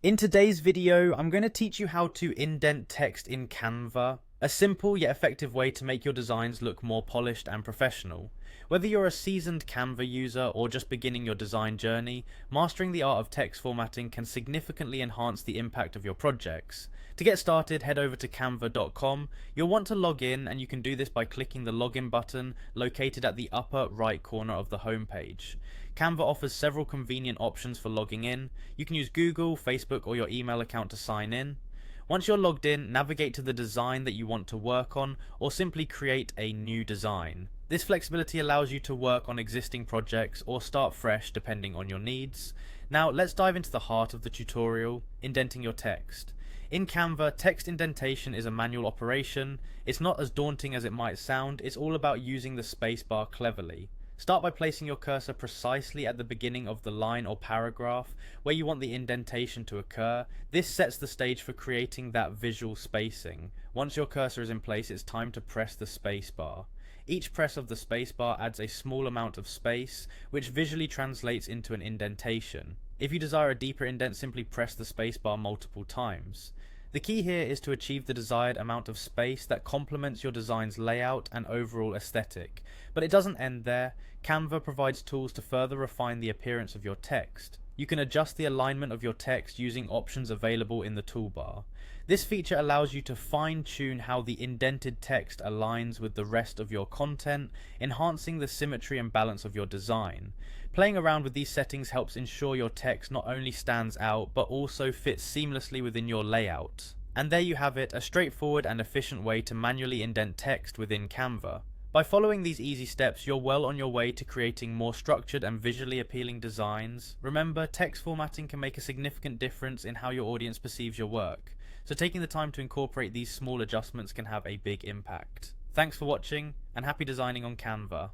In today's video, I'm going to teach you how to indent text in Canva, a simple yet effective way to make your designs look more polished and professional. Whether you're a seasoned Canva user or just beginning your design journey, mastering the art of text formatting can significantly enhance the impact of your projects. To get started, head over to canva.com. You'll want to log in, and you can do this by clicking the login button located at the upper right corner of the homepage. Canva offers several convenient options for logging in. You can use Google, Facebook, or your email account to sign in. Once you're logged in, navigate to the design that you want to work on, or simply create a new design. This flexibility allows you to work on existing projects or start fresh depending on your needs. Now let's dive into the heart of the tutorial, indenting your text. In Canva, text indentation is a manual operation. It's not as daunting as it might sound. It's all about using the spacebar cleverly. Start by placing your cursor precisely at the beginning of the line or paragraph where you want the indentation to occur. This sets the stage for creating that visual spacing. Once your cursor is in place, it's time to press the spacebar. Each press of the spacebar adds a small amount of space, which visually translates into an indentation. If you desire a deeper indent, simply press the spacebar multiple times. The key here is to achieve the desired amount of space that complements your design's layout and overall aesthetic. But it doesn't end there. Canva provides tools to further refine the appearance of your text. You can adjust the alignment of your text using options available in the toolbar. This feature allows you to fine-tune how the indented text aligns with the rest of your content, enhancing the symmetry and balance of your design. Playing around with these settings helps ensure your text not only stands out, but also fits seamlessly within your layout. And there you have it, a straightforward and efficient way to manually indent text within Canva. By following these easy steps, you're well on your way to creating more structured and visually appealing designs. Remember, text formatting can make a significant difference in how your audience perceives your work, so taking the time to incorporate these small adjustments can have a big impact. Thanks for watching, and happy designing on Canva.